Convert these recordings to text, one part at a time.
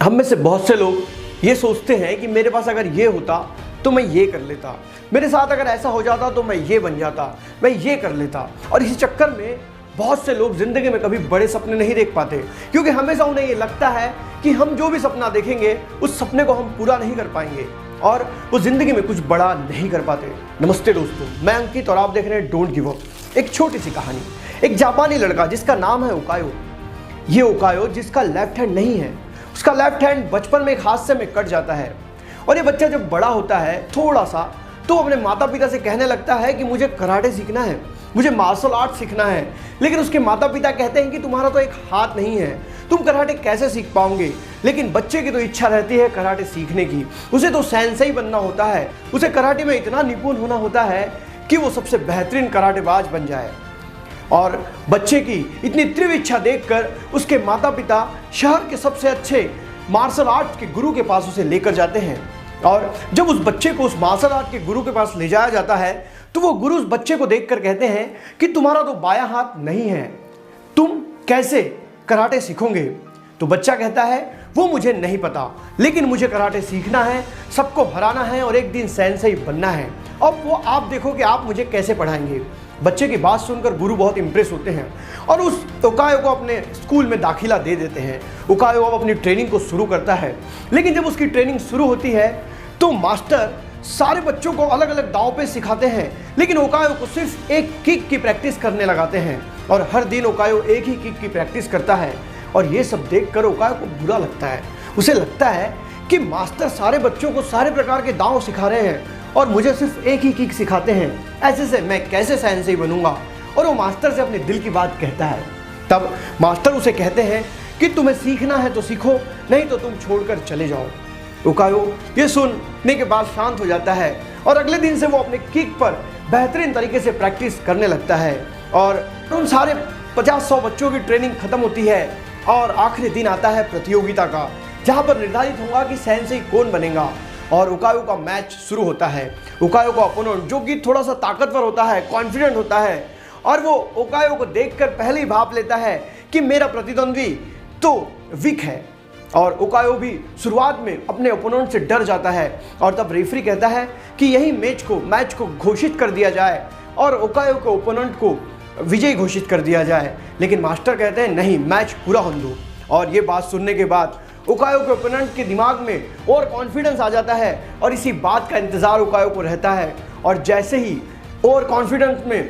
हम में से बहुत से लोग ये सोचते हैं कि मेरे पास अगर ये होता तो मैं ये कर लेता, मेरे साथ अगर ऐसा हो जाता तो मैं ये बन जाता, मैं ये कर लेता। और इसी चक्कर में बहुत से लोग ज़िंदगी में कभी बड़े सपने नहीं देख पाते, क्योंकि हमेशा उन्हें ये लगता है कि हम जो भी सपना देखेंगे उस सपने को हम पूरा नहीं कर पाएंगे और वो ज़िंदगी में कुछ बड़ा नहीं कर पाते। नमस्ते दोस्तों, मैं अंकित और आप देख रहे हैं डोंट गिव अप। एक छोटी सी कहानी, एक जापानी लड़का जिसका नाम है ओकायो। ये ओकायो जिसका लेफ्ट हैंड नहीं है, उसका लेफ्ट हैंड बचपन में एक हादसे में कट जाता है और ये बच्चा जब बड़ा होता है थोड़ा सा तो अपने माता पिता से कहने लगता है कि मुझे कराटे सीखना है, मुझे मार्शल आर्ट सीखना है। लेकिन उसके माता पिता कहते हैं कि तुम्हारा तो एक हाथ नहीं है, तुम कराटे कैसे सीख पाओगे। लेकिन बच्चे की तो इच्छा रहती है कराटे सीखने की, उसे तो सेंसेई बनना होता है, उसे कराटे में इतना निपुण होना होता है कि वो सबसे बेहतरीन कराटेबाज बन जाए। और बच्चे की इतनी तीव्र इच्छा देखकर उसके माता पिता शहर के सबसे अच्छे मार्शल आर्ट के गुरु के पास उसे लेकर जाते हैं। और जब उस बच्चे को उस मार्शल आर्ट के गुरु के पास ले जाया जाता है तो वो गुरु उस बच्चे को देखकर कहते हैं कि तुम्हारा तो बायां हाथ नहीं है, तुम कैसे कराटे सीखोगे। तो बच्चा कहता है वो मुझे नहीं पता, लेकिन मुझे कराटे सीखना है, सबको हराना है और एक दिन सेंसेई बनना है। अब वो आप देखो कि आप मुझे कैसे पढ़ाएंगे। बच्चे की बात सुनकर गुरु बहुत इंप्रेस होते हैं और उस ओकायो को अपने स्कूल में दाखिला दे देते हैं। ओकायो अब अपनी ट्रेनिंग को शुरू करता है, लेकिन जब उसकी ट्रेनिंग शुरू होती है तो मास्टर सारे बच्चों को अलग अलग दांव पे सिखाते हैं, लेकिन ओकायो को सिर्फ एक किक की प्रैक्टिस करने लगाते हैं और हर दिन ओकायो एक ही किक की प्रैक्टिस करता है। और ये सब देखकर ओकायो को बुरा लगता है, उसे लगता है कि मास्टर सारे बच्चों को सारे प्रकार के दांव सिखा रहे हैं और मुझे सिर्फ एक ही किक सिखाते हैं, ऐसे से मैं कैसे सेंसेई बनूंगा। और वो मास्टर से अपने दिल की बात कहता है। तब मास्टर उसे कहते हैं कि तुम्हें सीखना है तो सीखो, नहीं तो तुम छोड़कर चले जाओ। ओकायो ये सुनने के बाद शांत हो जाता है और अगले दिन से वो अपने किक पर बेहतरीन तरीके से प्रैक्टिस करने लगता है। और उन सारे 50-100 बच्चों की ट्रेनिंग खत्म होती है और आखिरी दिन आता है प्रतियोगिता का, जहाँ पर निर्धारित होगा कि सेंसेई कौन बनेगा। और ओकायो का मैच शुरू होता है। ओकायो का अपोनेंट जो कि थोड़ा सा ताकतवर होता है, कॉन्फिडेंट होता है, और वो ओकायो को देखकर पहले ही भाप लेता है कि मेरा प्रतिद्वंद्वी तो वीक है। और ओकायो भी शुरुआत में अपने ओपोनेंट से डर जाता है और तब रेफरी कहता है कि यही मैच को घोषित कर दिया जाए और ओकायो के ओपोनेंट को विजयी घोषित कर दिया जाए। लेकिन मास्टर कहते हैं नहीं, मैच पूरा होने दो। और ये बात सुनने के बाद ओकायो के ओपोनेंट के दिमाग में और कॉन्फिडेंस आ जाता है और इसी बात का इंतज़ार ओकायो को रहता है। और जैसे ही और कॉन्फिडेंस में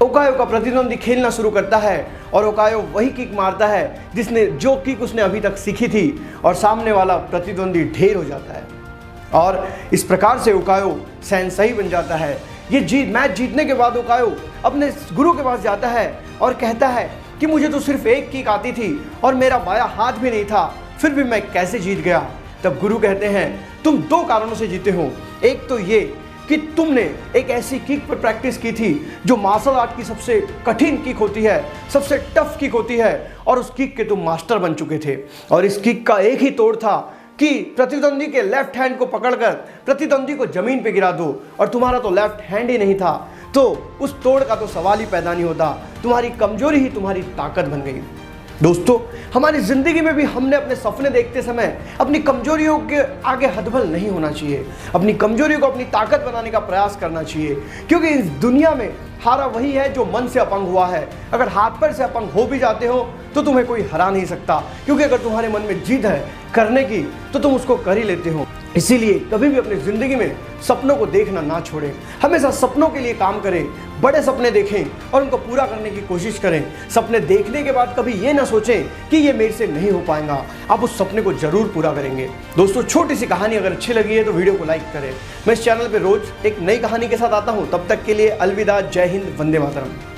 ओकायो का प्रतिद्वंदी खेलना शुरू करता है और ओकायो वही किक मारता है जो किक उसने अभी तक सीखी थी और सामने वाला प्रतिद्वंदी ढेर हो जाता है। और इस प्रकार से ओकायो सेंसेई बन जाता है। ये मैच जीतने के बाद ओकायो अपने गुरु के पास जाता है और कहता है कि मुझे तो सिर्फ एक किक आती थी और मेरा बायां हाथ भी नहीं था, फिर भी मैं कैसे जीत गया। तब गुरु कहते हैं तुम 2 कारणों से जीते हो। एक तो ये कि तुमने एक ऐसी किक पर प्रैक्टिस की थी जो मार्शल आर्ट की सबसे कठिन किक होती है, सबसे टफ किक होती है, और उस किक के तुम मास्टर बन चुके थे। और इस किक का एक ही तोड़ था कि प्रतिद्वंदी के लेफ्ट हैंड को पकड़कर प्रतिद्वंदी को जमीन पे गिरा दो, और तुम्हारा तो लेफ्ट हैंड ही नहीं था, तो उस तोड़ का तो सवाल ही पैदा नहीं होता। तुम्हारी कमजोरी ही तुम्हारी ताकत बन गई। दोस्तों, हमारी ज़िंदगी में भी हमने अपने सपने देखते समय अपनी कमजोरियों के आगे हतबल नहीं होना चाहिए, अपनी कमजोरियों को अपनी ताकत बनाने का प्रयास करना चाहिए, क्योंकि इस दुनिया में हारा वही है जो मन से अपंग हुआ है। अगर हाथ पैर से अपंग हो भी जाते हो तो तुम्हें कोई हरा नहीं सकता, क्योंकि अगर तुम्हारे मन में जिद है करने की तो तुम उसको कर ही लेते हो। इसीलिए कभी भी अपनी ज़िंदगी में सपनों को देखना ना छोड़ें, हमेशा सपनों के लिए काम करें, बड़े सपने देखें और उनको पूरा करने की कोशिश करें। सपने देखने के बाद कभी ये ना सोचें कि ये मेरे से नहीं हो पाएगा, आप उस सपने को जरूर पूरा करेंगे। दोस्तों, छोटी सी कहानी अगर अच्छी लगी है तो वीडियो को लाइक करें। मैं इस चैनल पर रोज एक नई कहानी के साथ आता हूँ। तब तक के लिए अलविदा, जय हिंद, वंदे मातरम।